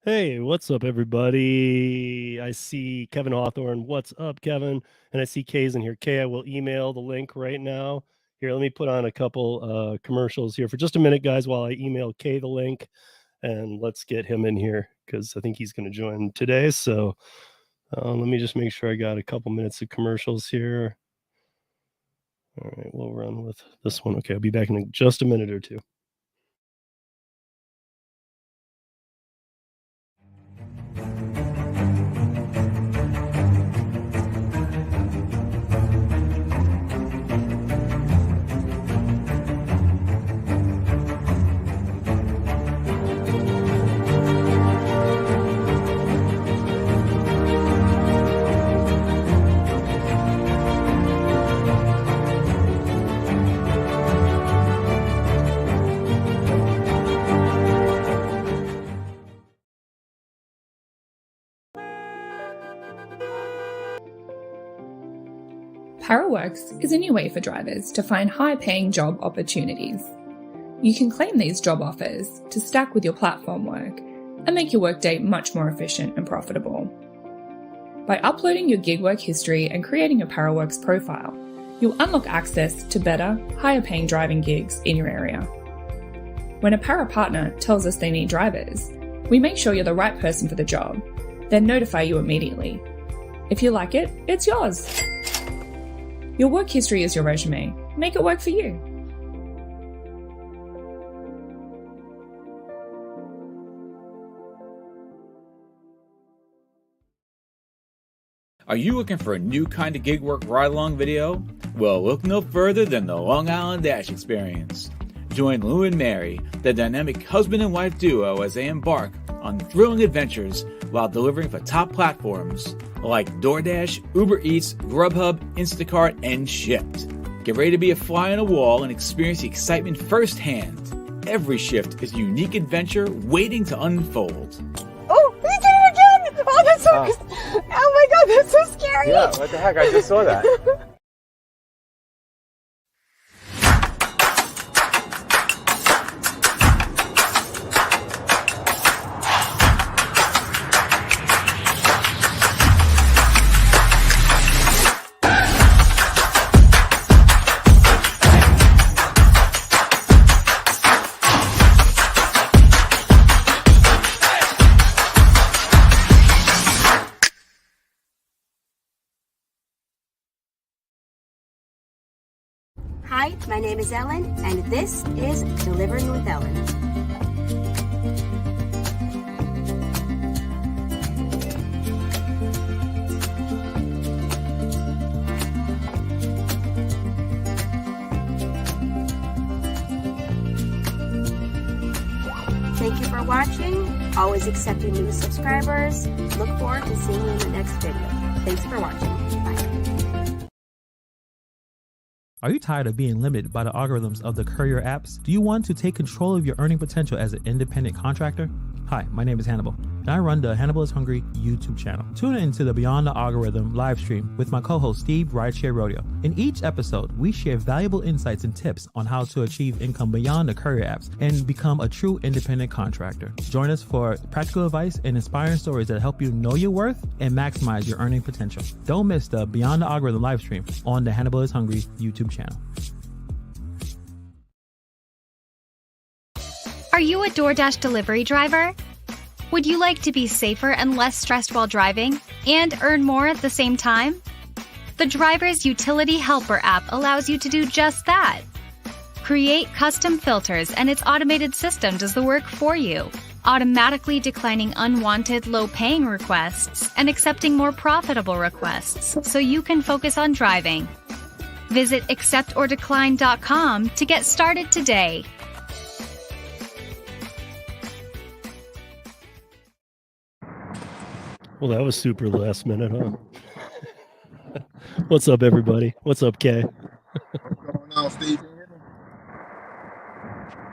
Hey, what's up, everybody? I see Kevin Hawthorne. What's up, Kevin? And I see Kay's in here. Kay, I will email the link right now. Here, let me put on a couple commercials here for just a minute, guys, while I email Kay the link. And let's get him in here because I think he's going to join today. So let me just make sure I got a couple minutes of commercials here. All right, we'll run with this one. Okay, I'll be back in just a minute or two. ParaWorks is a new way for drivers to find high-paying job opportunities. You can claim these job offers to stack with your platform work and make your workday much more efficient and profitable. By uploading your gig work history and creating a ParaWorks profile, you'll unlock access to better, higher-paying driving gigs in your area. When a Para partner tells us they need drivers, we make sure you're the right person for the job, then notify you immediately. If you like it, it's yours. Your work history is your resume. Make it work for you. Are you looking for a new kind of gig work ride-along video? Well, look no further than the Long Island Dash Experience. Join Lou and Mary, the dynamic husband and wife duo, as they embark on thrilling adventures while delivering for top platforms like DoorDash, Uber Eats, Grubhub, Instacart, and Shipt. Get ready to be a fly on the wall and experience the excitement firsthand. Every shift is a unique adventure waiting to unfold. Oh, he did it again! Oh, that's so... Oh my god, that's so scary! Yeah, what the heck? I just saw that. Hi, my name is Ellen, and this is Delivering with Ellen. Thank you for watching. Always accepting new subscribers. Look forward to seeing you in the next video. Thanks for watching. Bye. Are you tired of being limited by the algorithms of the courier apps? Do you want to take control of your earning potential as an independent contractor? Hi, my name is Hannibal, and I run the Hannibal is Hungry YouTube channel. Tune into the Beyond the Algorithm live stream with my co-host Steve Rideshare Rodeo. In each episode, we share valuable insights and tips on how to achieve income beyond the courier apps and become a true independent contractor. Join us for practical advice and inspiring stories that help you know your worth and maximize your earning potential. Don't miss the Beyond the Algorithm live stream on the Hannibal is Hungry YouTube channel. Are you a DoorDash delivery driver? Would you like to be safer and less stressed while driving and earn more at the same time? The Driver's Utility Helper app allows you to do just that. Create custom filters and its automated system does the work for you, automatically declining unwanted low-paying requests and accepting more profitable requests so you can focus on driving. Visit acceptordecline.com to get started today. Well, that was super last minute, huh? What's up, everybody? What's up, Kay? What's going on, Steve?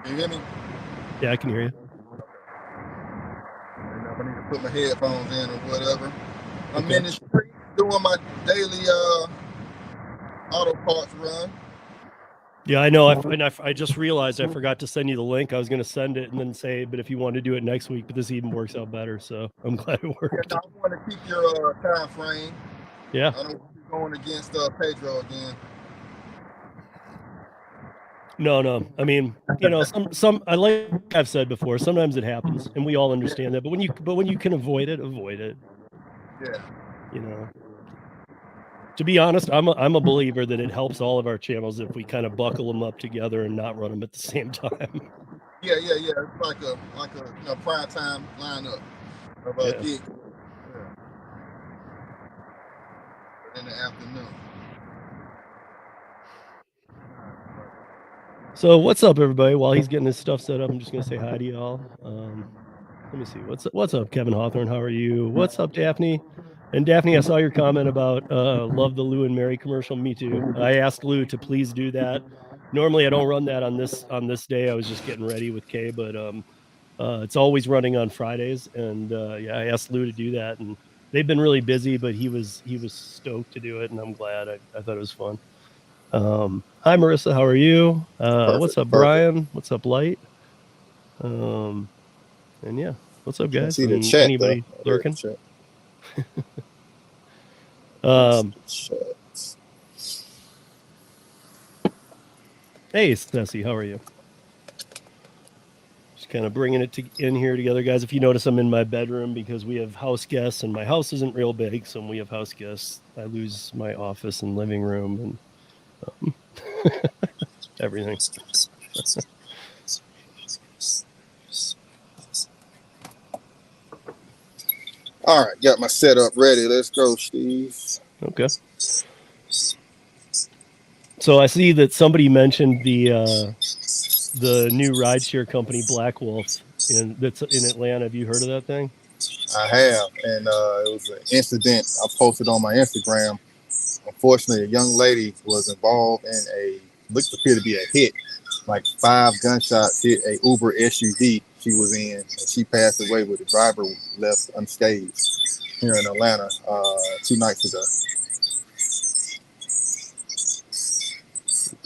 Can you hear me? Yeah, I can hear you. I need to put my headphones in or whatever. I'm Okay. in the street doing my daily auto parts run. Yeah, I know. I just realized I forgot to send you the link. I was going to send it and then say, but if you want to do it next week, but this even works out better. So I'm glad it Yeah, worked. no, I want to keep your time frame. Yeah. I don't want you going against Pedro again. No. I mean, you know, some I like I've said before, sometimes it happens and we all understand that. But when you can avoid it, avoid it. Yeah. You know. To be honest, I'm a believer that it helps all of our channels if we kind of buckle them up together and not run them at the same time. Yeah. It's like a prime time lineup of Yeah. gigs. Yeah. In the afternoon. So what's up, everybody? While he's getting his stuff set up, I'm just gonna say hi to y'all. Let me see. What's up, Kevin Hawthorne? How are you? What's up, Daphne? And Daphne, I saw your comment about love the Lou and Mary commercial. Me too. I asked Lou to please do that. Normally I don't run that on this day. I was just getting ready with Kay, but it's always running on Fridays. And yeah, I asked Lou to do that, and they've been really busy, but he was stoked to do it, and I'm glad. I thought it was fun. Hi Marissa, how are you? What's up, Brian? What's up, Light? And yeah, what's up, guys? See the And chat, anybody though. lurking? Chat. Hey, Stacey, how are you? Just kind of bringing it in here together, guys. If you notice, I'm in my bedroom because we have house guests, and my house isn't real big, so when we have house guests, I lose my office and living room and everything. All right, got my setup ready. Let's go, Steve. Okay. So I see that somebody mentioned the new rideshare company Black Wolf that's in Atlanta. Have you heard of that thing? I have, and it was an incident I posted on my Instagram. Unfortunately, a young lady was involved in looked appear to be a hit. Like 5 gunshots hit a Uber SUV she was in, and she passed away with the driver left unscathed here in Atlanta 2 nights ago.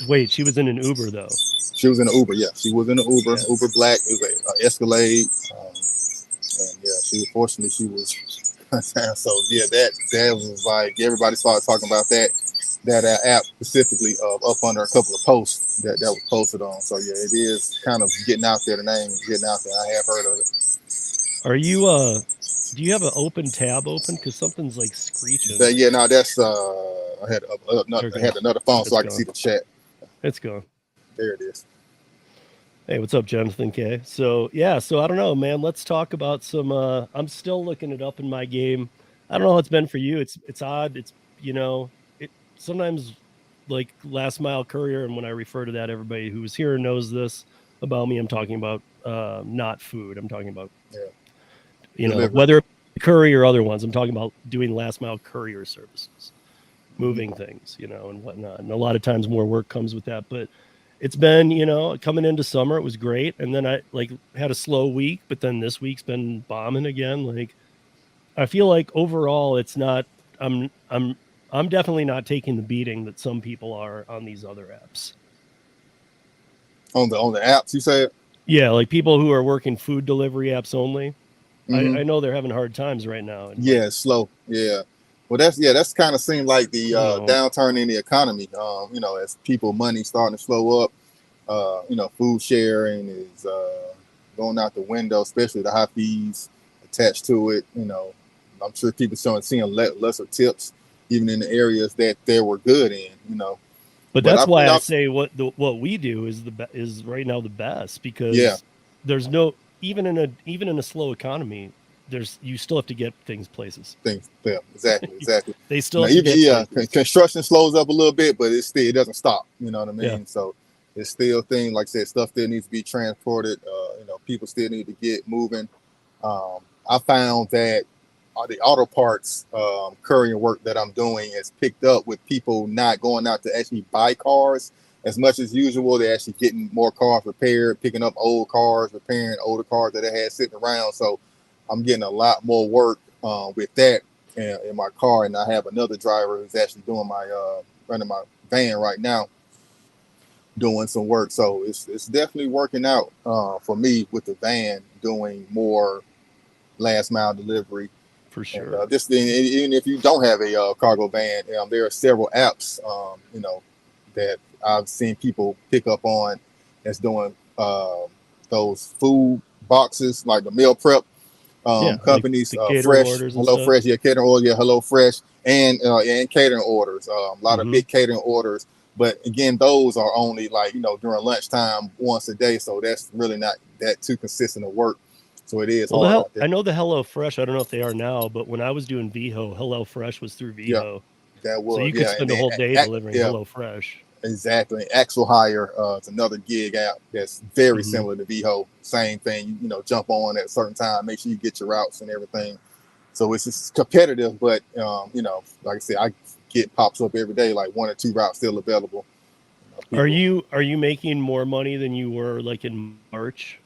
Wait, she was in an Uber though. She was in an Uber, yeah. She was in an Uber, yeah. Uber Black. It was an Escalade, and yeah, unfortunately she was. So yeah, that was like everybody started talking about that app specifically up under a couple of posts that was posted on. So yeah, it is kind of getting out there. The name is getting out there. I have heard of it. Are you do you have an open tab open? Because something's like screeching. Yeah, no, that's I had another phone so I can see the chat. It's gone. There it is. Hey, what's up, Jonathan K? So yeah, so I don't know, man. Let's talk about some. I'm still looking it up in my game. I don't know how it's been for you. It's odd. It's it sometimes like last mile courier, and when I refer to that, everybody who's here knows this about me. I'm talking about not food. I'm talking about whether courier or other ones. I'm talking about doing last mile courier services, moving things, and whatnot. And a lot of times more work comes with that, but it's been, coming into summer, it was great. And then I had a slow week, but then this week's been bombing again. Like, I feel like overall it's not, I'm definitely not taking the beating that some people are on these other apps. On the apps, you say? Yeah. Like people who are working food delivery apps only. Mm-hmm. I know they're having hard times right now. Yeah. It's slow. Yeah. Well, that's kind of seemed like the downturn in the economy. As people money starting to slow up, food sharing is going out the window, especially the high fees attached to it. I'm sure people seeing lesser tips, even in the areas that they were good in. But that's why I say what we do is right now the best, because there's no even in a slow economy. You still have to get places. Yeah, exactly. They still construction slows up a little bit, but it doesn't stop. You know what I mean? Yeah. So it's still things like I said, stuff still needs to be transported. People still need to get moving. I found that the auto parts courier work that I'm doing is picked up with people not going out to actually buy cars as much as usual. They're actually getting more cars repaired, picking up old cars, repairing older cars that they had sitting around. So I'm getting a lot more work with that in my car, and I have another driver who's actually doing my running my van right now. doing some work. So it's definitely working out for me with the van doing more last mile delivery. For And sure. just even if you don't have a cargo van, there are several apps, that I've seen people pick up on that's doing those food boxes, like the meal prep Like companies, the catering Fresh, orders and Hello stuff. Fresh, catering order, Hello Fresh, and catering orders. A lot of Mhm. big catering orders, but again, those are only like during lunchtime once a day, so that's really not that too consistent of work. So it is Well, hard out there. I know the Hello Fresh. I don't know if they are now, but when I was doing VHO, Hello Fresh was through Yeah, VHO. that So was you could spend a whole day delivering yeah, Hello Fresh. exactly. Axle Hire, it's another gig app that's very Mhm. similar to VHO. Same thing, jump on at a certain time, make sure you get your routes and everything. So it's just competitive, but like I said, I get pops up every day, like 1 or 2 routes still available. Are People- you making more money than you were like in March?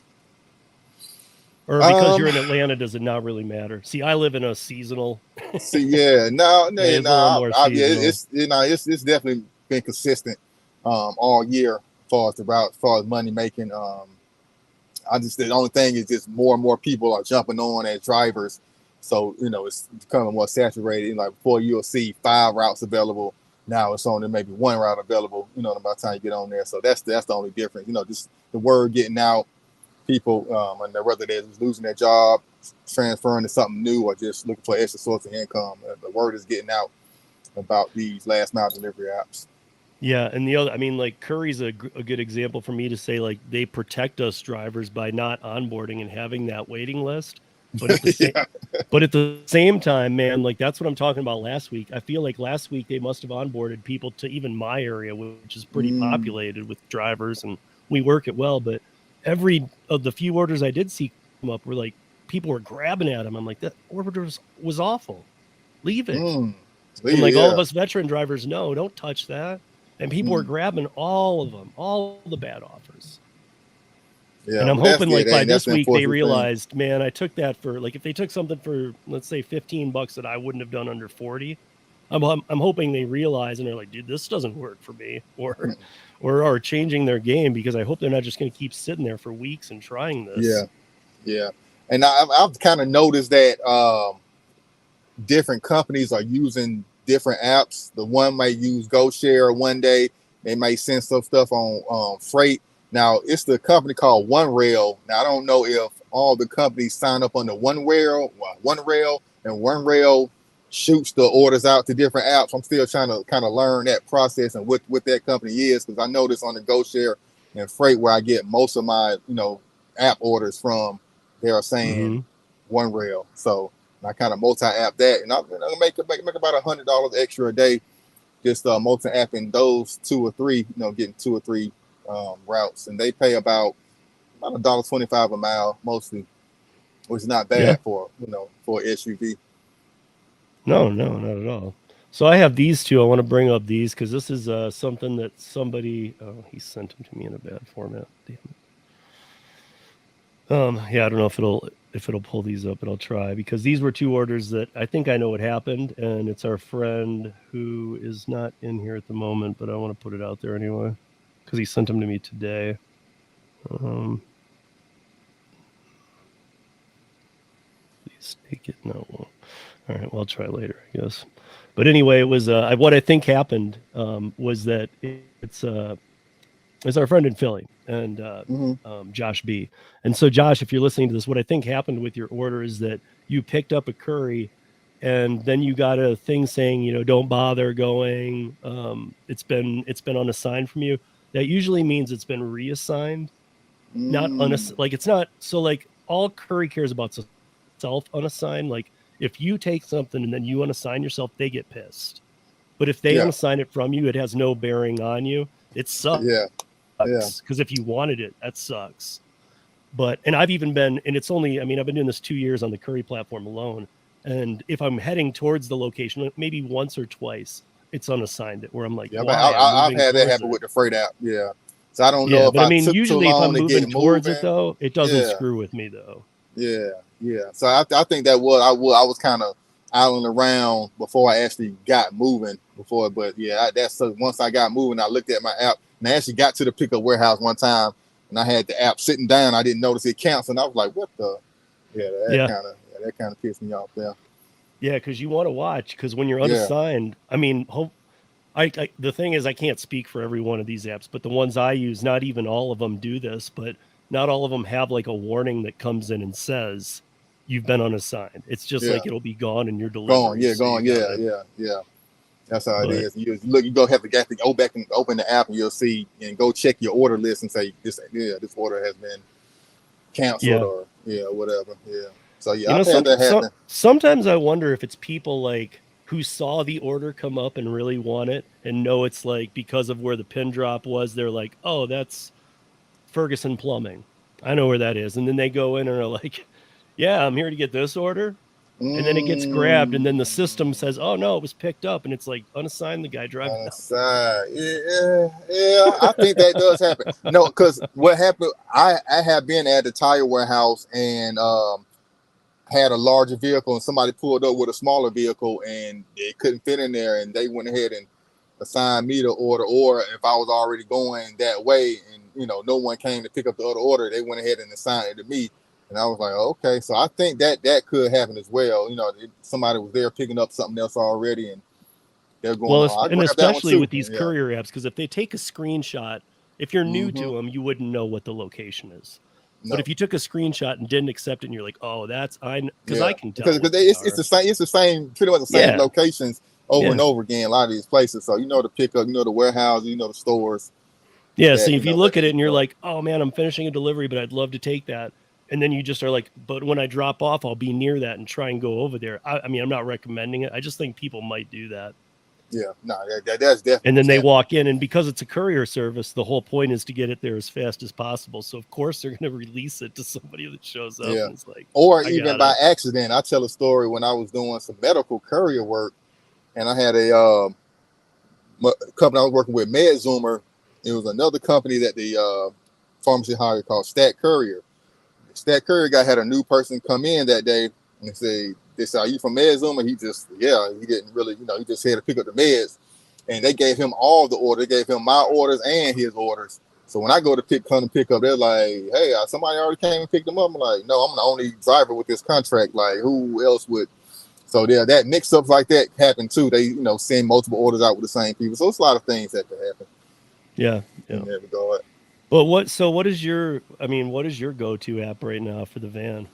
Or because you're in Atlanta, does it not really matter? See, I live in a seasonal. See, yeah, no, It's a little more seasonal. it's definitely been consistent all year as far as the route, as far as money making. The only thing is just more and more people are jumping on as drivers, so it's becoming more saturated. Like before, you'll see 5 routes available. Now it's only maybe 1 route available. By the time you get on there, so that's the only difference. Just the word getting out. People, and whether they're losing their job, transferring to something new, or just looking for extra source of income, the word is getting out about these last mile delivery apps. Yeah, and the other, I mean, like Curry's a good example for me to say, like, they protect us drivers by not onboarding and having that waiting list. But at the same, Yeah. but at the same time, man, like that's what I'm talking about last week. I feel like last week they must have onboarded people to even my area, which is pretty populated with drivers, and we work it well. But every of the few orders I did see come up were like people were grabbing at them. I'm like, that order was awful. Leave it. And like all of us veteran drivers know, don't touch that. And people are grabbing all of them, all the bad offers. Yeah, and I'm well, hoping like by this week they unfortunate thing. realized, man, I took that for like if they took something for let's say $15 that I wouldn't have done under 40. I'm hoping they realize and they're like, dude, this doesn't work for me, or are changing their game, because I hope they're not just going to keep sitting there for weeks and trying this. Yeah. And I've kind of noticed that different companies are using different apps. The one might use GoShare one day. They might send some stuff on Freight. Now, it's the company called OneRail. Now, I don't know if all the companies sign up on the OneRail, and OneRail shoots the orders out to different apps. I'm still trying to kind of learn that process and what that company is, because I noticed on the GoShare and Freight, where I get most of my app orders from, they are saying OneRail. So I kind of multi-app that, and I'm gonna make about $100 extra a day, just multi-apping those 2 or 3, getting 2 or 3 routes, and they pay about $1.25 a mile mostly, which is not bad for for SUV. No, not at all. So I have these two. I want to bring up these because this is something that somebody he sent them to me in a bad format. Damn it. Yeah, I don't know if it'll pull these up, but I'll try, because these were 2 orders that I think I know what happened, and it's our friend who is not in here at the moment, but I want to put it out there anyway because he sent them to me today. Please take it. No. All right, well, I'll try later, I guess. But anyway, it was what I think happened was that it's our friend in Philly, and Josh B. And so, Josh, if you're listening to this, what I think happened with your order is that you picked up a Curry, and then you got a thing saying, don't bother going. It's been unassigned from you. That usually means it's been reassigned, not like it's not. So like all Curry cares about is self unassigned. Like if you take something and then you unassign yourself, they get pissed. But if they unassign it from you, it has no bearing on you. It sucks. Because if you wanted it, that sucks. And I've even been, and it's only, I've been doing this 2 years on the Curry platform alone. And if I'm heading towards the location, maybe once or twice, it's unassigned it, where I'm like, I've had that happen with the Freight app. Yeah. So I don't know if but I took usually too if long I'm to get moving towards moving. it though, it doesn't screw with me though. Yeah. So I think that I was kind of idling around before I actually got moving before, but that's once I got moving, I looked at my app. And I actually got to the pickup warehouse one time, and I had the app sitting down. I didn't notice it cancelled. And I was like, "What the?" That kind of pissed me off there. Yeah, because you want to watch. Because when you're unassigned, I mean, the thing is, I can't speak for every one of these apps, but the ones I use, not even all of them do this, but not all of them have like a warning that comes in and says you've been unassigned. It's just like it'll be gone and you're delivered. Gone. Yeah. That's how it is. You go have to go back and open the app, and you'll see and go check your order list and say this order has been canceled or whatever. Yeah. So I've had that happen. Sometimes I wonder if it's people like who saw the order come up and really want it and know it's like because of where the pin drop was, they're like, oh, that's Ferguson Plumbing. I know where that is. And then they go in and are like, yeah, I'm here to get this order. And then it gets grabbed, and then the system says, oh, no, it was picked up. And it's like, unassigned the guy driving. Yeah, I think that does happen. No, because what happened, I have been at the tire warehouse and had a larger vehicle, and somebody pulled up with a smaller vehicle, and they couldn't fit in there, and they went ahead and assigned me the order. Or if I was already going that way and, no one came to pick up the other order, they went ahead and assigned it to me. And I was like, okay, so I think that could happen as well. Somebody was there picking up something else already, and they're going. Well, and especially with these courier apps, because if they take a screenshot, if you're new to them, you wouldn't know what the location is. No. But if you took a screenshot and didn't accept it, and you're like, oh, that's I can tell. Because it's the same, pretty much the same locations over and over again. A lot of these places, so the pickup, the warehouse, the stores. Yeah. So if you look at it and you're like, oh man, I'm finishing a delivery, but I'd love to take that. And then you just are like, but when I drop off, I'll be near that and try and go over there. I mean, I'm not recommending it. I just think people might do that. Yeah, no, that's definitely. And then they walk in, and because it's a courier service, the whole point is to get it there as fast as possible. So of course they're going to release it to somebody that shows up. Yeah. And it's like, or even by accident. I tell a story when I was doing some medical courier work, and I had a company I was working with, MedZoomer. It was another company that the pharmacy hired called Stat Courier. Stat Courier guy had a new person come in that day and say, "Are you from MedZoomer?" He didn't really, he just had to pick up the meds, and they gave him all the orders. They gave him my orders and his orders. So when I go to pick up, they're like, "Hey, somebody already came and picked them up." I'm like, "No, I'm the only driver with this contract. Like, who else would?" So that mix-ups like that happen too. They, send multiple orders out with the same people. So it's a lot of things that could happen. Yeah. In that regard. Well, what is your go-to app right now for the van?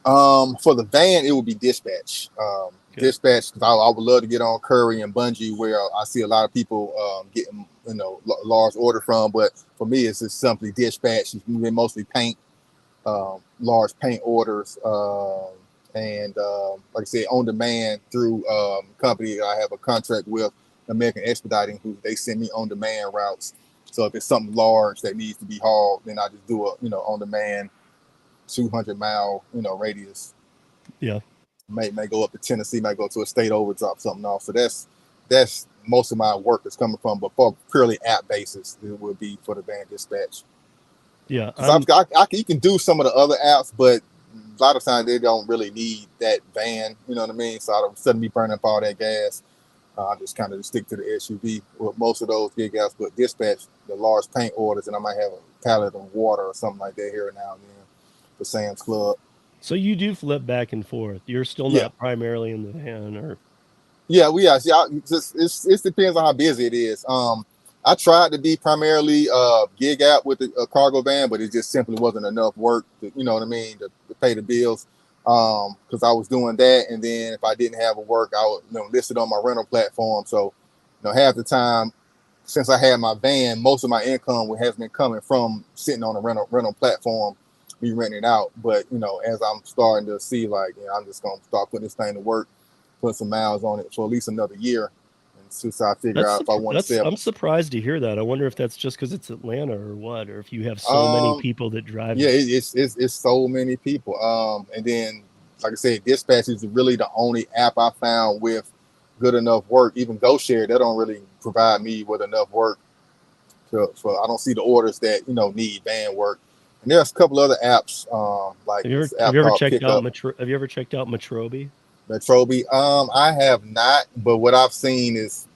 For the van, it would be Dispatch. Dispatch, because I would love to get on Curry and Bungie, where I see a lot of people getting large order from. But for me, it's just simply Dispatch. It's mostly paint, large paint orders, and like I said, on demand through company I have a contract with, American Expediting, who they send me on demand routes. So if it's something large that needs to be hauled, then I just do a on demand 200-mile radius. Yeah, may go up to Tennessee, might go to a state over, drop something off. So that's most of my work is coming from, but for purely app basis, it would be for the van Dispatch. Yeah, you can do some of the other apps, but a lot of times they don't really need that van. You know what I mean? So I don't suddenly burn up all that gas. I just kind of stick to the SUV with most of those gig apps, but Dispatch, the large paint orders, and I might have a pallet of water or something like that here and now and then for Sam's Club. So you do flip back and forth. You're still not primarily in the van, or? Yeah, we are. It depends on how busy it is. I tried to be primarily gig app with a cargo van, but it just simply wasn't enough work to, to pay the bills. Because I was doing that, and then if I didn't have a work, I would list it on my rental platform. So, half the time, since I had my van, most of my income has been coming from sitting on a rental platform, me renting it out. But as I'm starting to see, I'm just gonna start putting this thing to work, put some miles on it for at least another year, and since I figure out if I want to sell. I'm surprised to hear that. I wonder if that's just because it's Atlanta or what, or if you have so many people that drive. Yeah, it's so many people. And then, like I said, Dispatch is really the only app I found with good enough work. Even GoShare, they don't really provide me with enough work. I don't see the orders that need van work. And there's a couple other apps like have you ever checked out Metrobi? Metrobi, I have not, but what I've seen is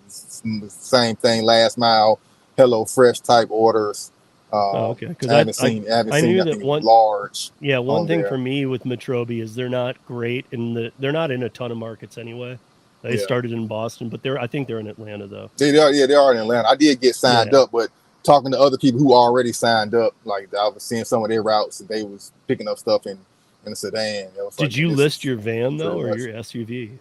the same thing, last mile Hello Fresh type orders. Okay, because I haven't seen I knew that nothing one. large. Yeah, one on thing there. for me with Metrobi is they're not great they're not in a ton of markets anyway. They Yeah. started in Boston, but I think they're in Atlanta though. They are in Atlanta. I did get signed up, but talking to other people who already signed up, like I was seeing some of their routes, and they was picking up stuff in a sedan. Did you list your van though, or your SUV?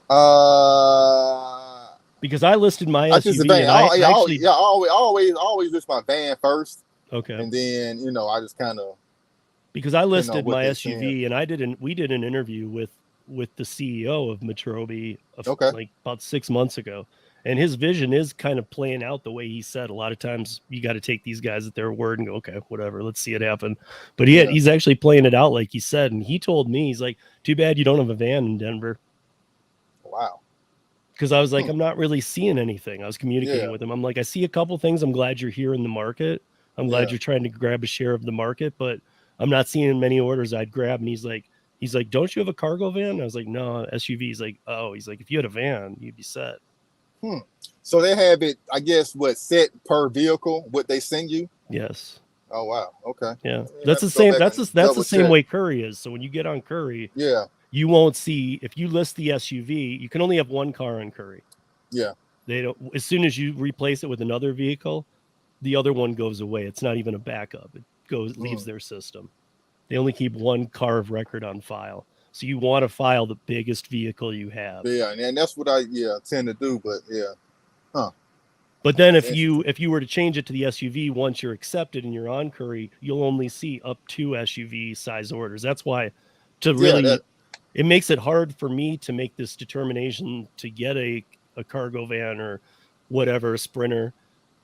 Because I listed my SUV. Van. And I actually always list my van first. Okay. And then I just kind of, because I listed my SUV, and we did an interview with the CEO of Metrobi like about 6 months ago, and his vision is kind of playing out the way he said. A lot of times you got to take these guys at their word and go, okay, whatever, let's see it happen. But he's actually playing it out like he said, and he told me, he's like, too bad you don't have a van in Denver. Wow. Because I was like, I'm not really seeing anything. I was communicating with him. I'm like, I see a couple things. I'm glad you're here in the market. I'm glad you're trying to grab a share of the market, but I'm not seeing many orders I'd grab. And he's like, don't you have a cargo van? I was like, no, SUV. He's like, oh, if you had a van, you'd be set. So they have it, I guess, set per vehicle, what they send you? Yes. Oh, wow. Okay. Yeah. That's the same. That's the same way Curry is. So when you get on Curry, you won't see, if you list the SUV, you can only have one car on Curry. Yeah. They don't, as soon as you replace it with another vehicle, the other one goes away. It's not even a backup. It leaves their system. They only keep one car of record on file. So you want to file the biggest vehicle you have. Yeah, and that's what I tend to do, but But then if you were to change it to the SUV, once you're accepted and you're on Curry, you'll only see up to SUV size orders. That's why it makes it hard for me to make this determination to get a cargo van or whatever, a Sprinter.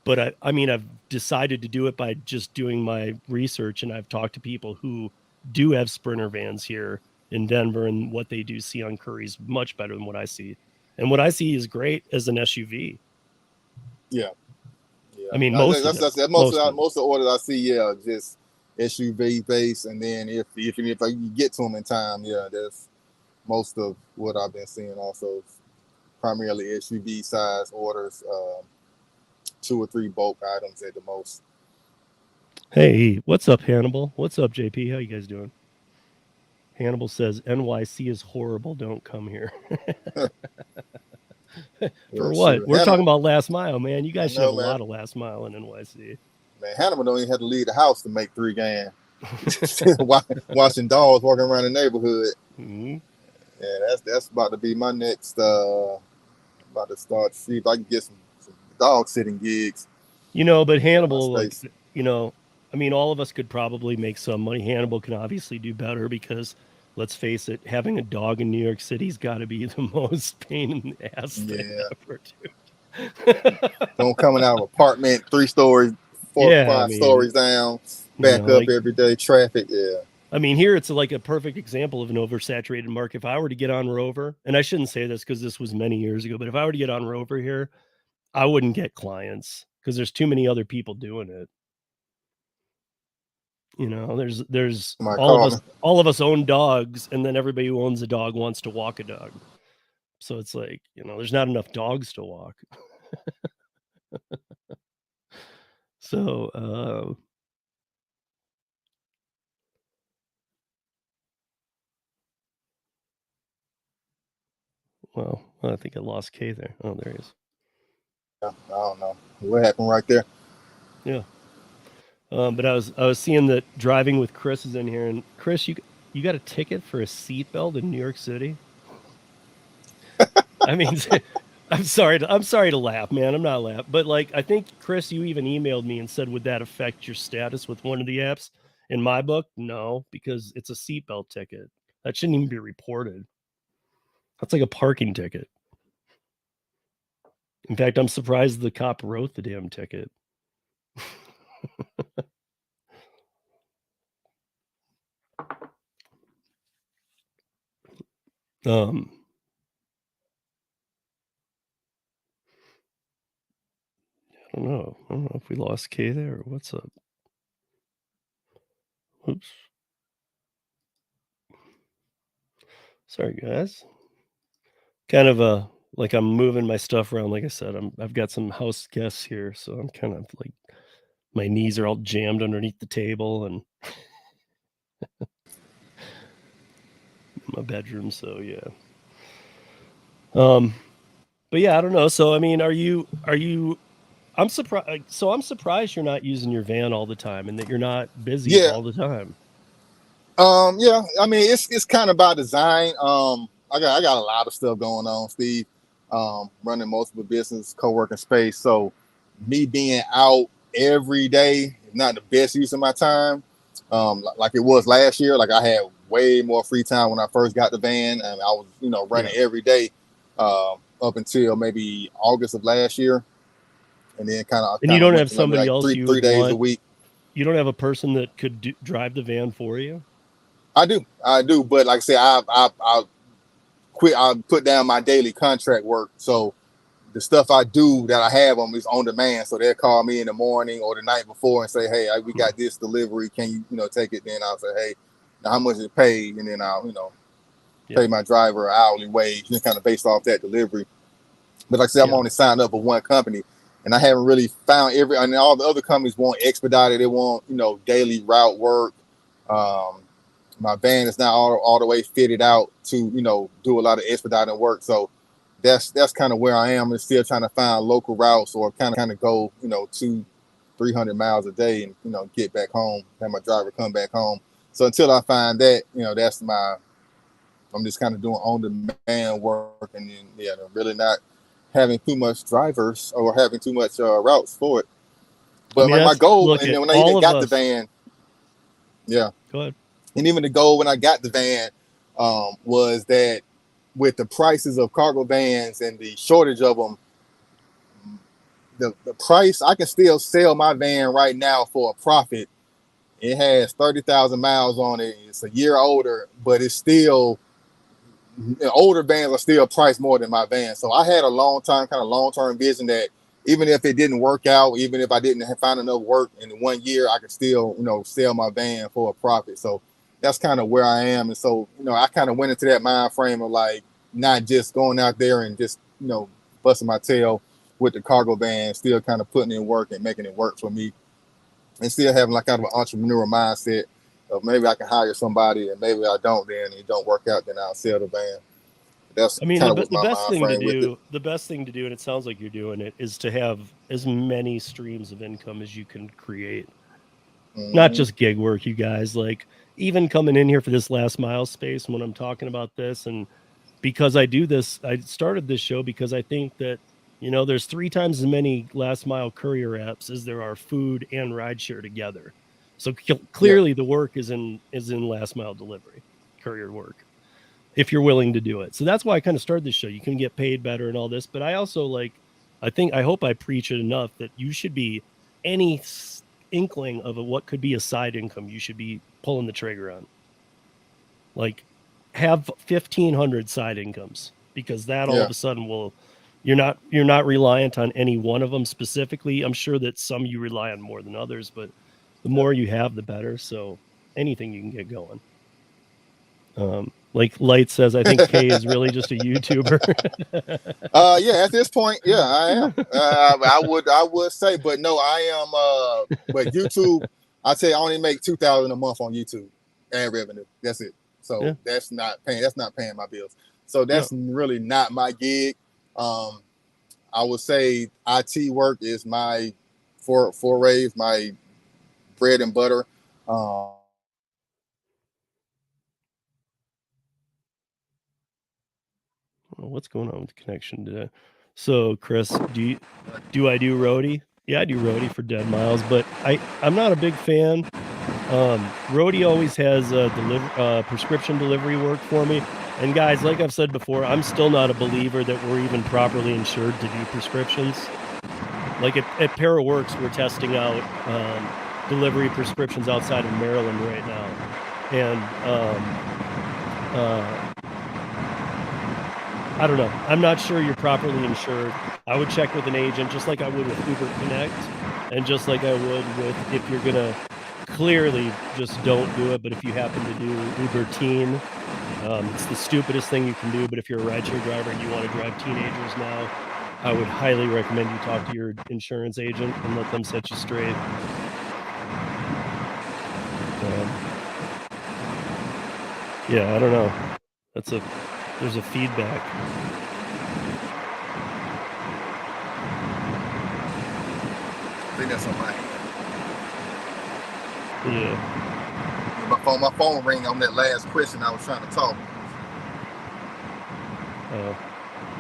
But I've decided to do it by just doing my research, and I've talked to people who do have Sprinter vans here in Denver, and what they do see on Curry is much better than what I see. And what I see is great as an SUV. Yeah. I mean, most of the orders I see, just SUV base, and then if I get to them in time, that's most of what I've been seeing. Also, primarily SUV size orders, 2 or 3 bulk items at the most. Hey, what's up, Hannibal? What's up, JP? How you guys doing? Hannibal says NYC is horrible. Don't come here. For what? We're talking about last mile, man. You guys should have a lot of last mile in NYC. Man, Hannibal don't even have to leave the house to make $3,000. Watching dogs walking around the neighborhood. Mm-hmm. Yeah, that's about to be my next. About to start to see if I can get some dog sitting gigs. But Hannibal, all of us could probably make some money. Hannibal can obviously do better because, let's face it, having a dog in New York City's got to be the most pain in the ass thing ever, dude. Don't coming out of apartment 3 stories, 4 or 5 stories down, back up every day, traffic. Yeah. I mean, here it's like a perfect example of an oversaturated market. If I were to get on Rover, and I shouldn't say this because this was many years ago, but if I were to get on Rover here, I wouldn't get clients because there's too many other people doing it. There's all of us own dogs, and then everybody who owns a dog wants to walk a dog. So it's like, there's not enough dogs to walk. So, well, I think I lost K there. Oh, there he is. I don't know what happened right there. Yeah. But I was seeing that Driving with Chris is in here, and Chris, you got a ticket for a seatbelt in New York City? I mean, I'm sorry to laugh, man. I'm not laughing, but I think Chris, you even emailed me and said, would that affect your status with one of the apps? In my book, no, because it's a seatbelt ticket. That shouldn't even be reported. That's like a parking ticket. In fact, I'm surprised the cop wrote the damn ticket. I don't know if we lost K there or what's up. Oops. Sorry, guys. Kind of I'm moving my stuff around. Like I said, I've got some house guests here, so I'm kind of My knees are all jammed underneath the table and my bedroom. So yeah. But yeah, I don't know. So I mean, I'm surprised. So I'm surprised you're not using your van all the time and that you're not busy all the time. Yeah. I mean, it's kind of by design. I got a lot of stuff going on, Steve. Running multiple business, co-working space. So me being out every day is not the best use of my time. Like it was last year. Like I had way more free time when I first got the van, and I was, running every day up until maybe August of last year. And then and you don't have somebody like else three days a week. You don't have a person that could drive the van for you? I do. But like I said, I put down my daily contract work. So the stuff I do that I have them is on demand. So they'll call me in the morning or the night before and say, hey, we got this delivery. Can you, take it? Then I'll say, hey, now how much is it paid? And then I'll, pay my driver an hourly wage, just kind of based off that delivery. But like I said, I'm only signed up with one company. And I haven't really found all the other companies want expedited. They want, daily route work. My van is not all the way fitted out to, do a lot of expediting work. So that's kind of where I am. And still trying to find local routes or kind of go, 200-300 miles a day and, get back home, have my driver come back home. So until I find that, I'm just kind of doing on demand work and then, really not having too much drivers or having too much routes for it. But my goal, and then when I even got the van, go ahead. And even the goal when I got the van was that with the prices of cargo vans and the shortage of them, the price, I can still sell my van right now for a profit. It has 30,000 miles on it. It's a year older, but it's still, older vans are still priced more than my van. So I had a long-term vision that even if it didn't work out, even if I didn't find enough work in 1 year, I could still, sell my van for a profit. So that's kind of where I am. And so, I kind of went into that mind frame of like, not just going out there and just, busting my tail with the cargo van, still kind of putting in work and making it work for me and still having like kind of an entrepreneurial mindset. Maybe I can hire somebody and maybe I don't, then it don't work out, then I'll sell the van. That's the best thing to do. The best thing to do, and it sounds like you're doing it, is to have as many streams of income as you can create. Mm-hmm. Not just gig work, you guys. Like even coming in here for this last mile space when I'm talking about this, and because I do this, I started this show because I think that there's 3 times as many last mile courier apps as there are food and rideshare together. So clearly the work is in last mile delivery, courier work, if you're willing to do it. So that's why I kind of started this show. You can get paid better and all this, but I also I hope I preach it enough that you should be any inkling of what could be a side income. You should be pulling the trigger on. Like have 1,500 side incomes, because that all of a sudden you're not reliant on any one of them specifically. I'm sure that some you rely on more than others, but the more you have, the better. So anything you can get going. Like Light says, I think Kay is really just a YouTuber. At this point, I am. I would say, but no, I am. But YouTube, I tell you, I only make $2,000 a month on YouTube ad revenue. That's it. So that's not paying my bills. So that's really not my gig. I would say IT work is my foray, my bread and butter. What's going on with the connection today? So Chris, do I do roadie? Yeah, I do roadie for Dead Miles, but I'm not a big fan. Roadie always has prescription delivery work for me. And guys, like I've said before, I'm still not a believer that we're even properly insured to do prescriptions. Like at ParaWorks, we're testing out delivery prescriptions outside of Maryland right now. And I don't know. I'm not sure you're properly insured. I would check with an agent just like I would with Uber Connect, and just like I would with if you're going to clearly just don't do it. But if you happen to do Uber Teen, it's the stupidest thing you can do. But if you're a rideshare driver and you want to drive teenagers now, I would highly recommend you talk to your insurance agent and let them set you straight. Yeah, I don't know. There's a feedback. I think that's on my hand. Yeah. My phone ring on that last question I was trying to talk.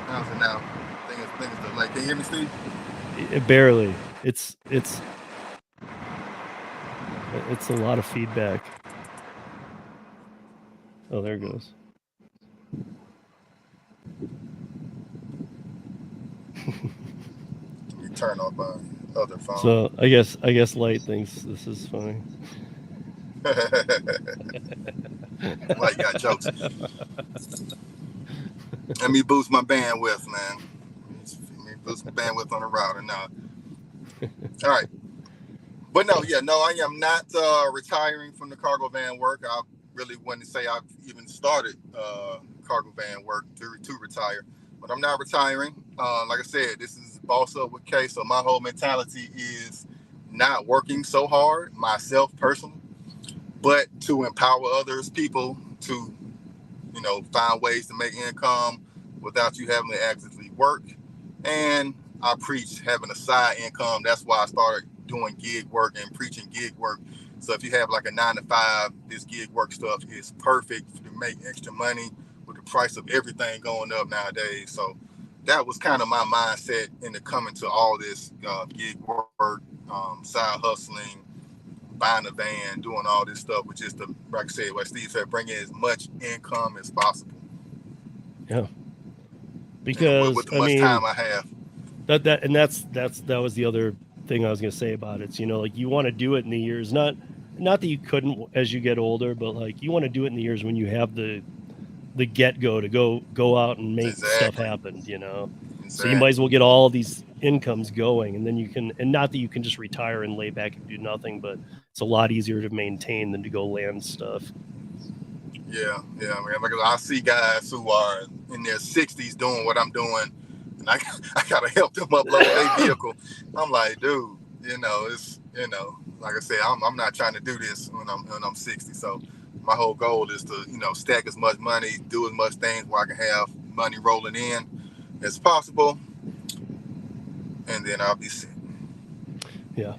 How's it now? I think it's delayed. Can you hear me, Steve? Barely. It's a lot of feedback. Oh, there it goes. You turn off my other phone. So I guess Light thinks this is funny. Light got jokes. Let me boost my bandwidth, man. Let me boost my bandwidth on the router now. All right. But no, I am not retiring from the cargo van work. I really wouldn't say I've even started cargo van work to retire. But I'm not retiring. Like I said, this is Boss Up with K. So my whole mentality is not working so hard myself personally, but to empower others, people to, find ways to make income without you having to actively work. And I preach having a side income. That's why I started doing gig work and preaching gig work. So if you have like a 9-to-5, this gig work stuff is perfect to make extra money with the price of everything going up nowadays. So that was kind of my mindset into coming to all this gig work, side hustling, buying a van, doing all this stuff, which is like I said, what Steve said, bring in as much income as possible. Yeah. Because with the much time I have. That was the other thing I was going to say about it. It's, like you want to do it in the years, not that you couldn't as you get older, but like you want to do it in the years when you have the get-go to go out and make stuff happen, Exactly. So you might as well get all these incomes going, and then you can, and not that you can just retire and lay back and do nothing, but it's a lot easier to maintain than to go land stuff. Yeah, man. Because I see guys who are in their 60s doing what I'm doing, and I gotta help them upload their vehicle. I'm like, dude, it's like I said, I'm not trying to do this when I'm 60. So my whole goal is to stack as much money, do as much things where I can have money rolling in as possible, and then I'll be set. Yeah.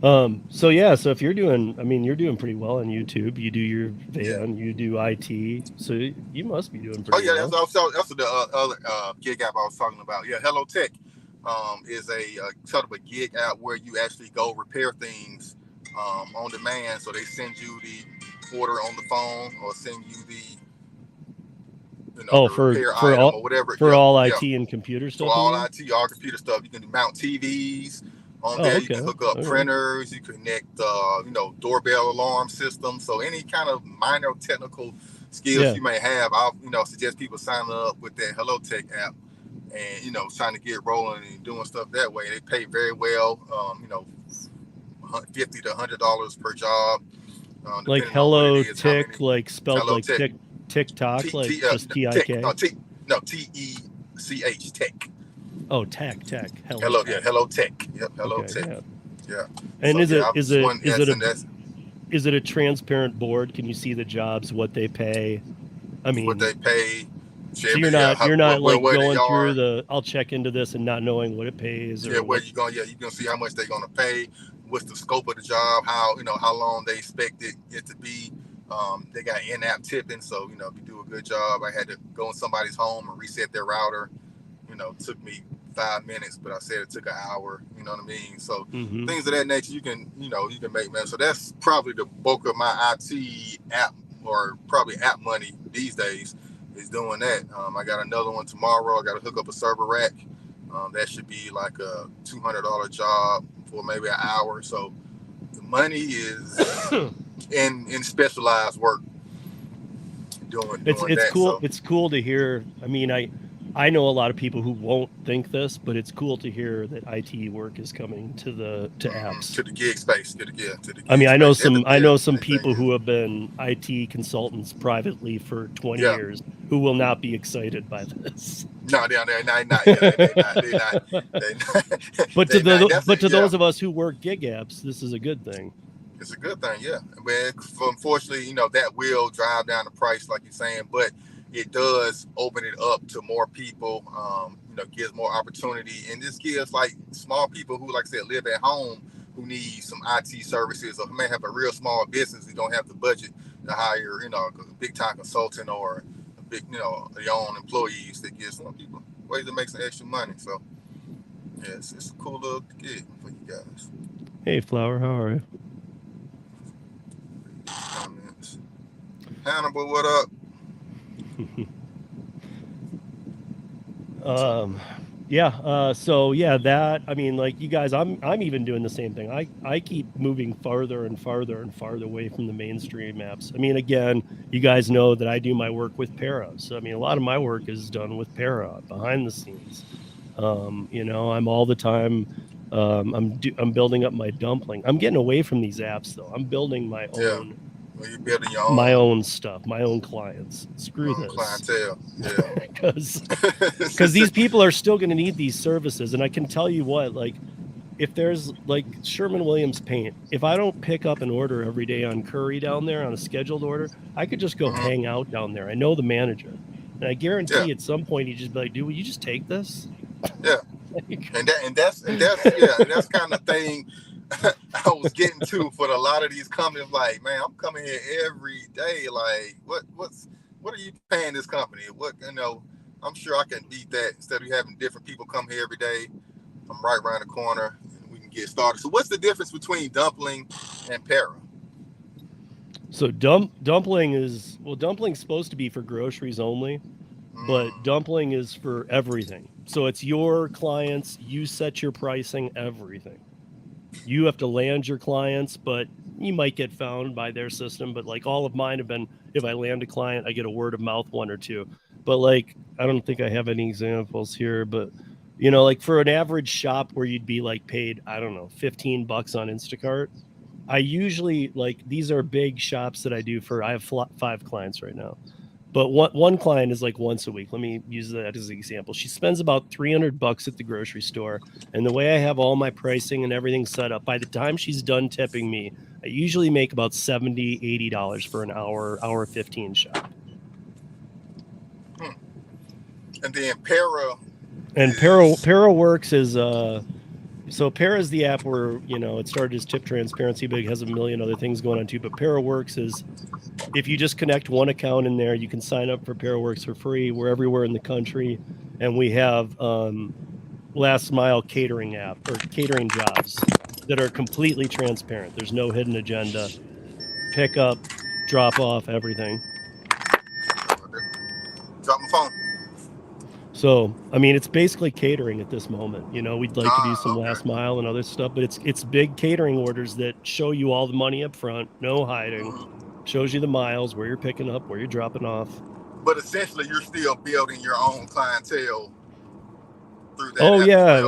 So if you're doing pretty well on YouTube. You do your van, you do IT, so you must be doing pretty well. That's the other gig app I was talking about. Yeah, Hello Tech is a sort of a gig app where you actually go repair things on demand. So they send you the order on the phone, or send you the repair item all, or whatever. For all IT and computer stuff. For all IT, all computer stuff. You can mount TVs on there. Okay. You can hook up printers. You connect, doorbell alarm systems. So any kind of minor technical skills you may have, I'll suggest people sign up with that Hello Tech app, and trying to get rolling and doing stuff that way. They pay very well. $50 to $100 per job. Like Hello Tech, like spelled Hello like Tech. TikTok, just TIK. No, TECH Tech. Oh, Tech. Hello Tech. Yep, Hello Tech. Yeah. And so, is it a transparent board? Can you see the jobs, what they pay? I mean, what they pay. So you're not going through the I'll check into this and not knowing what it pays. Or where you going? Yeah, you're gonna see how much they're gonna pay. What's the scope of the job? How long they expect it to be. They got in-app tipping, so if you do a good job, I had to go in somebody's home and reset their router. It took me 5 minutes, but I said it took an hour. You know what I mean? So things of that nature, you can make, man. So that's probably the bulk of my IT app, or probably app money these days, is doing that. I got another one tomorrow. I got to hook up a server rack. That should be like a $200 job for maybe an hour. So the money is in specialized work. It's cool. So. It's cool to hear. I mean, I know a lot of people who won't think this, but it's cool to hear that IT work is coming to apps, to the gig space. To the gig I know some people who have been IT consultants privately for 20 years who will not be excited by this. No, they're not. But to those of us who work gig apps, this is a good thing. It's a good thing, yeah. But unfortunately, that will drive down the price, like you're saying, but it does open it up to more people, gives more opportunity. And this gives like small people who, like I said, live at home, who need some IT services or may have a real small business, who don't have the budget to hire, a big time consultant or a big, their own employees, that gives some people ways to make some extra money. So yeah, it's a cool little gig for you guys. Hey, Flower, how are you? Comments. Hannibal, what up? That, I mean, like you guys, I'm even doing the same thing. I keep moving farther and farther and farther away from the mainstream apps. I mean, again, you guys know that I do my work with Para. So I mean, a lot of my work is done with Para behind the scenes. I'm all the time. I'm building up my dumpling. I'm getting away from these apps though. I'm building my own. Well, you're building your own, my own stuff, my own clients. Screw this clientele. Yeah, because these people are still going to need these services. And I can tell you what, like, if there's like Sherwin-Williams paint, if I don't pick up an order every day on Curry down there on a scheduled order, I could just go hang out down there. I know the manager, and I guarantee at some point he'd just be like, "Dude, will you just take this?" Yeah, and that's that's kind of thing I was getting to for a lot of these companies. Like, man, I'm coming here every day. Like, what are you paying this company? I'm sure I can beat that. Instead of having different people come here every day, I'm right around the corner and we can get started. So what's the difference between dumpling and Para? So dumpling's supposed to be for groceries only, but dumpling is for everything. So it's your clients, you set your pricing, everything. You have to land your clients, but you might get found by their system. But like all of mine have been, if I land a client, I get a word of mouth, one or two. But like, I don't think I have any examples here, but like for an average shop where you'd be like paid, I don't know, $15 on Instacart. I usually these are big shops that I do for, I have 5 clients right now. But one client is like once a week. Let me use that as an example. She spends about $300 at the grocery store. And the way I have all my pricing and everything set up, by the time she's done tipping me, I usually make about $70, $80 for an hour 15 shop. And then Para. And Para Works is so Para is the app where it started as Tip Transparency, but it has a million other things going on too. But Para Works is, if you just connect one account in there, you can sign up for Para Works for free. We're everywhere in the country, and we have last mile catering app or catering jobs that are completely transparent. There's no hidden agenda. Pick up, drop off, everything. Drop my phone. So, I mean, it's basically catering at this moment. We'd like to do some last mile and other stuff, but it's big catering orders that show you all the money up front, no hiding, shows you the miles, where you're picking up, where you're dropping off. But essentially, you're still building your own clientele through that. Oh yeah,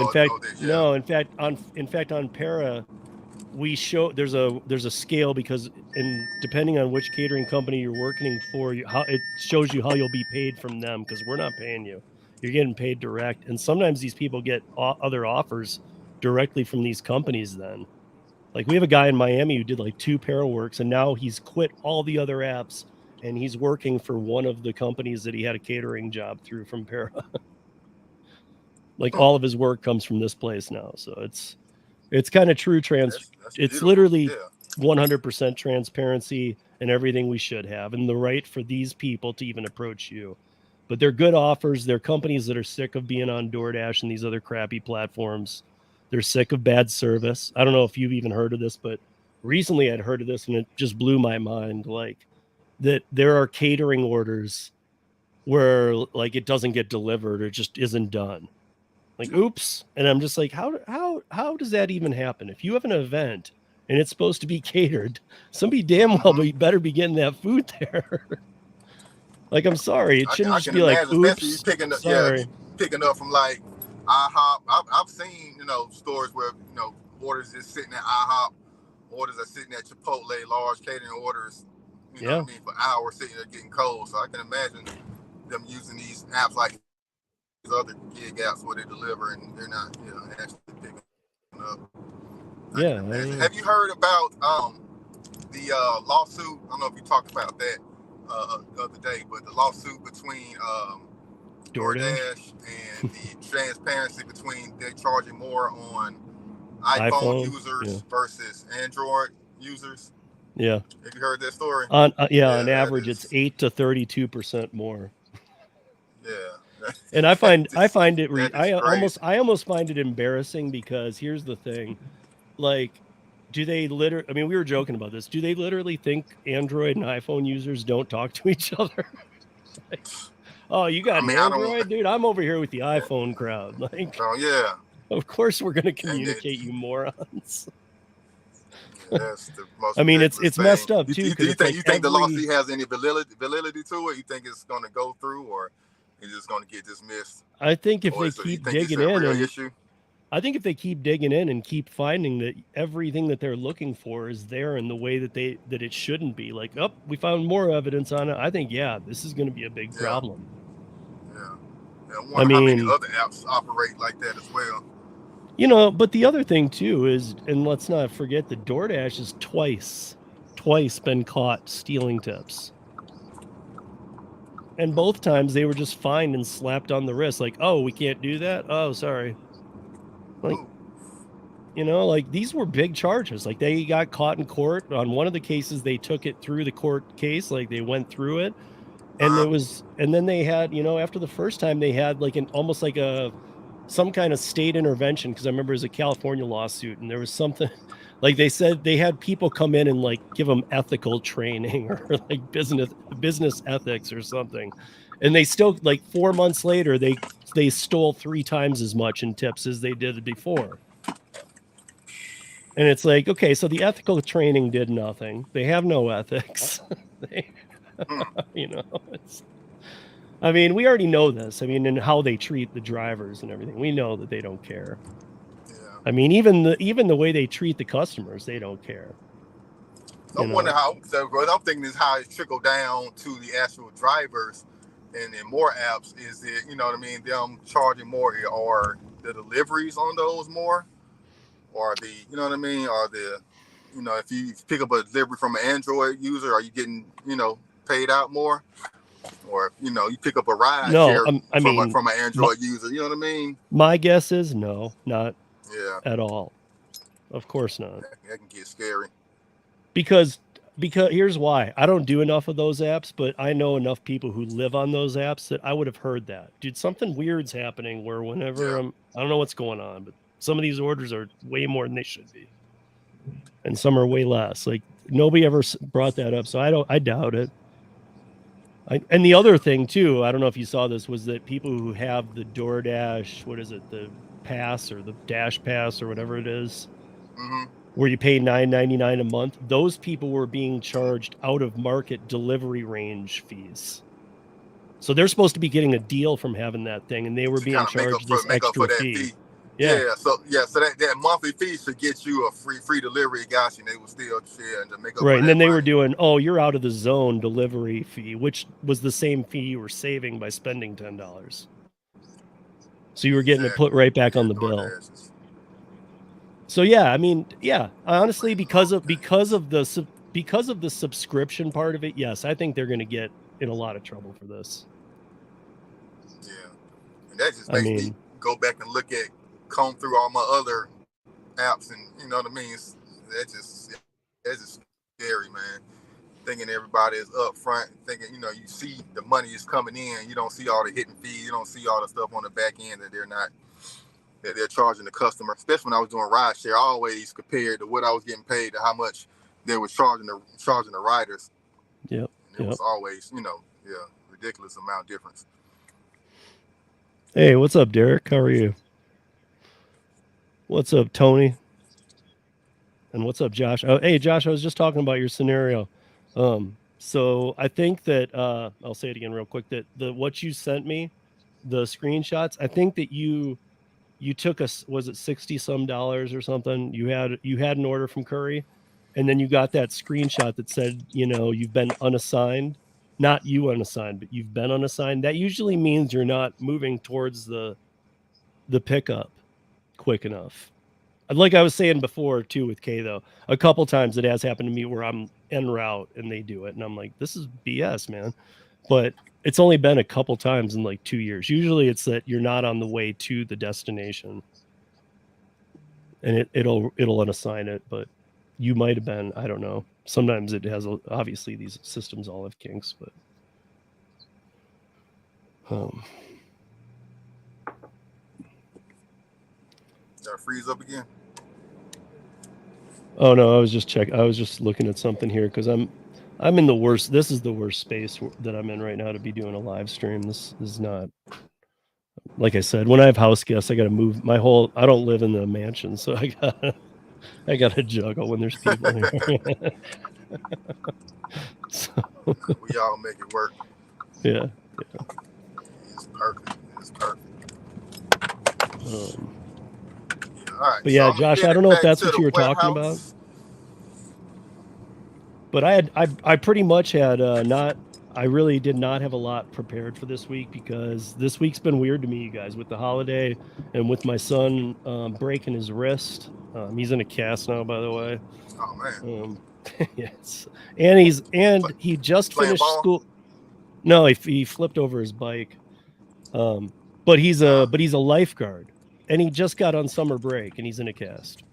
in fact, on Para, we show there's a scale because depending on which catering company you're working for, it shows you how you'll be paid from them, because we're not paying you. You're getting paid direct. And sometimes these people get other offers directly from these companies then. Like we have a guy in Miami who did like 2 Para Works, and now he's quit all the other apps and he's working for one of the companies that he had a catering job through from Para. Like all of his work comes from this place now. So it's kind of true it's literally 100% transparency and everything we should have, and the right for these people to even approach you. But they're good offers. They're companies that are sick of being on DoorDash and these other crappy platforms. They're sick of bad service. I don't know if you've even heard of this, but recently I'd heard of this and it just blew my mind. Like that there are catering orders where like it doesn't get delivered or just isn't done. Like, oops. And I'm just like, how does that even happen? If you have an event and it's supposed to be catered, somebody damn well better be getting that food there. Like, I'm sorry. It shouldn't just be like, oops, sorry. Picking up from like IHOP. I've seen, stores where, orders just sitting at IHOP, orders are sitting at Chipotle, large catering orders, you know what I mean, for hours sitting there getting cold. So I can imagine them using these apps like these other gig apps where they deliver and they're not, actually picking up. Yeah. Have you heard about the lawsuit. I don't know if you talked about that the other day, but the lawsuit between DoorDash and the transparency between they're charging more on iPhone users versus Android users. Yeah. Have you heard that story? On average, it's 8 to 32% more. Yeah. And I find it I almost find it embarrassing, because here's the thing, like, do they literally? I mean, we were joking about this. Do they literally think Android and iPhone users don't talk to each other? Like, oh, you got an Android, dude? I'm over here with the iPhone crowd. Like, oh yeah. Of course, we're going to communicate, you morons. That's the most. I mean, it's messed up too. Do you think the lawsuit has any validity to it? You think it's going to go through, or is just going to get dismissed? I think if they keep digging in, I think if they keep digging in and keep finding that everything that they're looking for is there in the way that it shouldn't be, like, oh, we found more evidence on it. I think, this is going to be a big problem. Yeah. I mean, how many other apps operate like that as well? You know, but the other thing too is, and let's not forget that DoorDash has twice been caught stealing tips. And both times they were just fined and slapped on the wrist, like, oh, we can't do that? Oh, sorry. Like, you know, like, these were big charges. Like, they got caught in court. On one of the cases, they took it through the court case, like, they went through it. And then they had, you know, after the first time, they had like almost like some kind of state intervention, because I remember it was a California lawsuit, and there was something like they said they had people come in and like give them ethical training or like business ethics or something, and they still, like, 4 months later, they stole 3 times as much in tips as they did before. And it's like, okay, so the ethical training did nothing. They have no ethics. You know, I mean, we already know this. I mean, and how they treat the drivers and everything. We know that they don't care. Yeah. I mean, even the way they treat the customers, they don't care. I wonder how. So what I'm thinking is how it trickled down to the actual drivers, and in more apps. Is it, you know what I mean, them charging more, or the deliveries on those more, or the, you know what I mean, or the, you know, if you pick up a delivery from an Android user, are you getting, you know, paid out more? Or, you know, you pick up a ride from an Android user, you know what I mean? My guess is no, not at all. Of course not. That can get scary. Because here's why. I don't do enough of those apps, but I know enough people who live on those apps that I would have heard that. Dude, something weird's happening where whenever I don't know what's going on, but some of these orders are way more than they should be. And some are way less. Like, nobody ever brought that up, so I doubt it. And the other thing too, I don't know if you saw this, was that people who have the DoorDash, what is it, the pass or the Dash Pass or whatever it is, where you pay $9.99 a month, those people were being charged out of market delivery range fees. So they're supposed to be getting a deal from having that thing, and they were being charged this extra fee. Yeah, so that monthly fee should get you a free delivery, gosh, and they will still share and to make up. Right, and then they were doing, you're out of the zone delivery fee, which was the same fee you were saving by spending $10. So you were getting it put right back on the bill. So I mean, honestly, because of the subscription part of it, yes, I think they're going to get in a lot of trouble for this. Yeah, and that just makes me go back and comb through all my other apps, and you know what I mean. That's just scary, man. Thinking everybody is up front, thinking, you know, you see the money is coming in, you don't see all the hidden fees, you don't see all the stuff on the back end that they're charging the customer. Especially when I was doing rideshare, I always compared to what I was getting paid to how much they were charging the riders. Yep. And it was always, you know, ridiculous amount difference. Hey, what's up, Derek? How are you? What's up, Tony? And what's up, Josh? Oh, hey, Josh, I was just talking about your scenario. So I think that I'll say it again real quick, that what you sent me, the screenshots, I think that you took was it $60 some or something? You had an order from Curry, and then you got that screenshot that said, you know, you've been unassigned. Not you unassigned, but you've been unassigned. That usually means you're not moving towards the pickup quick enough. Like I was saying before too with Kay, though, a couple times it has happened to me where I'm en route and they do it. And I'm like, this is BS, man. But it's only been a couple times in like 2 years. Usually it's that you're not on the way to the destination. And it'll unassign it, but you might have been, I don't know. Sometimes it has, obviously these systems all have kinks, but Did I freeze up again? oh no, I was just looking at something here because I'm in the worst. This is the worst space that I'm in right now to be doing a live stream. This is not, like I said, when I have house guests, I got to move I don't live in the mansion, so I gotta juggle when there's people here. So, We all make it work. yeah. It's perfect. It's perfect. Yeah, All right. but yeah, I'm Josh, I headed don't know if back that's to what the you were talking warehouse. about. But I pretty much had I really did not have a lot prepared for this week because this week's been weird to me, you guys, with the holiday and with my son breaking his wrist. He's in a cast now, by the way. Oh man. Yes, and he just Playing finished ball? school. No, he flipped over his bike. But he's a lifeguard, and he just got on summer break, and he's in a cast.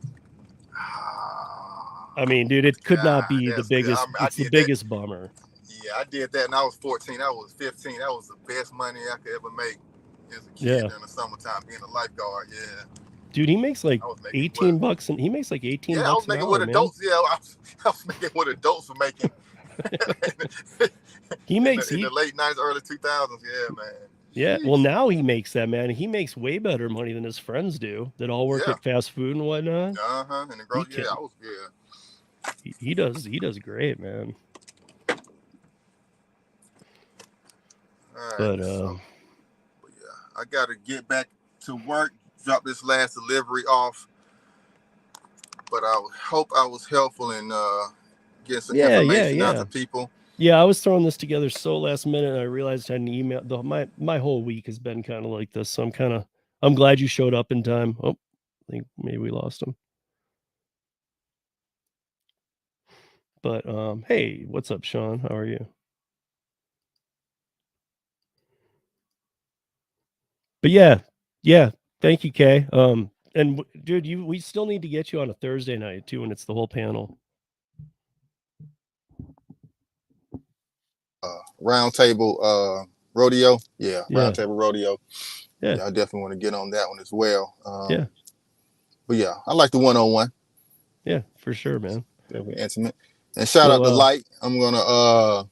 I mean, dude, it could not be the that's good. biggest. I It's the did that. biggest bummer. Yeah, I did that when I was 14. I was 15. That was the best money I could ever make as a kid Yeah. in the summertime being a lifeguard. Yeah. Dude, he makes like I was making 18 bucks, and he makes like 18 Yeah, I bucks was an making hour, what man. adults. Yeah, I was making what adults were making. He makes in the late 90s, early 2000s. Yeah, man. yeah. Well, now he makes that, man. He makes way better money than his friends do that all work Yeah. at fast food and whatnot. And the girl, yeah, I was He does great, man. All right, But but yeah, I gotta get back to work. Drop this last delivery off. But I hope I was helpful in getting some information out to people. Yeah, I was throwing this together so last minute, and I realized I had an email. My whole week has been kind of like this, so I'm glad you showed up in time. Oh, I think maybe we lost him. But hey, what's up, Sean? How are you? But yeah, thank you, Kay. And dude, we still need to get you on a Thursday night too, when it's the whole panel. Roundtable rodeo. Yeah, Yeah. roundtable rodeo. Yeah. I definitely want to get on that one as well. Yeah. But yeah, I like the one-on-one. Yeah, for sure, man. Definitely intimate. And shout out to Light. I'm gonna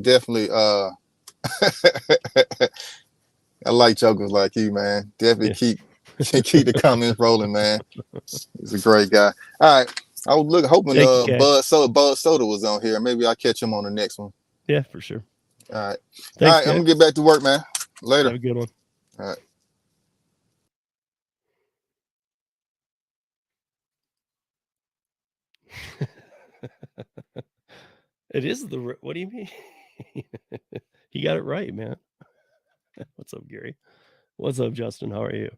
definitely I like jokers like you, man. Definitely keep the comments rolling, man. He's a great guy. All right. I was hoping Bud Soda was on here. Maybe I'll catch him on the next one. Yeah, for sure. All right. Thanks, all right, I'm gonna get back to work, man. Later. Have a good one. All right. It is what do you mean? He got it right, man. What's up, Gary? What's up, Justin? How are you?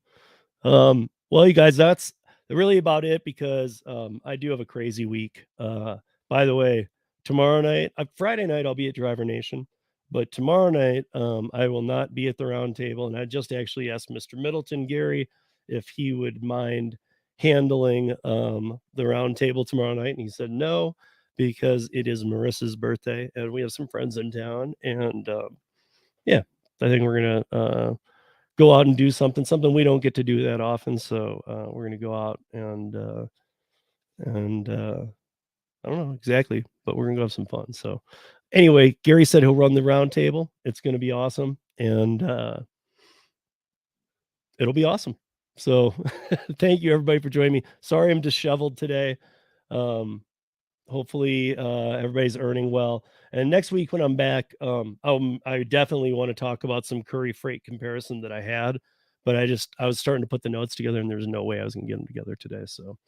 Well, you guys, that's really about it because I do have a crazy week. By the way, tomorrow night, Friday night, I'll be at Driver Nation, but tomorrow night, I will not be at the round table. And I just actually asked Mr. Middleton, Gary, if he would mind handling the round table tomorrow night. And he said no, because it is Marissa's birthday and we have some friends in town. And yeah, I think we're going to go out and do something we don't get to do that often. So we're going to go out and I don't know exactly, but we're going to go have some fun. So anyway, Gary said he'll run the round table. It's going to be awesome. And it'll be awesome. So thank you everybody for joining me. Sorry, I'm disheveled today. Hopefully everybody's earning well. And next week when I'm back, I definitely want to talk about some Curry freight comparison that I had, but I was starting to put the notes together and there's no way I was going to get them together today. So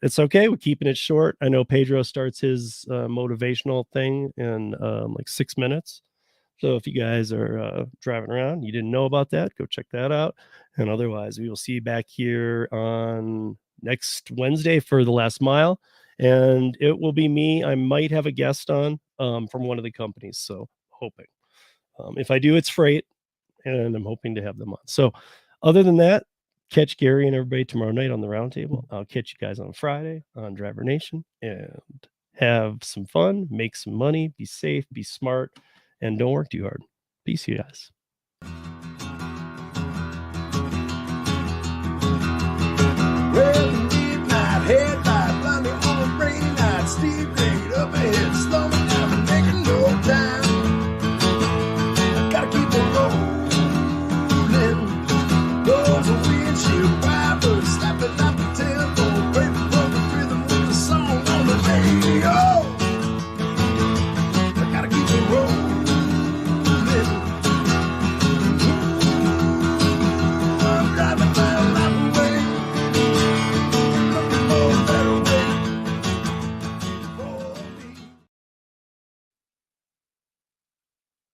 it's okay. We're keeping it short. I know Pedro starts his motivational thing in like 6 minutes. So if you guys are driving around, you didn't know about that, go check that out. And otherwise, we will see you back here on next Wednesday for the last mile. and it will be me. I might have a guest on from one of the companies, so hoping. If I do, it's freight, and I'm hoping to have them on. So other than that, catch Gary and everybody tomorrow night on the roundtable. I'll catch you guys on Friday on Driver Nation, and have some fun, make some money, be safe, be smart, and don't work too hard. Peace, you guys.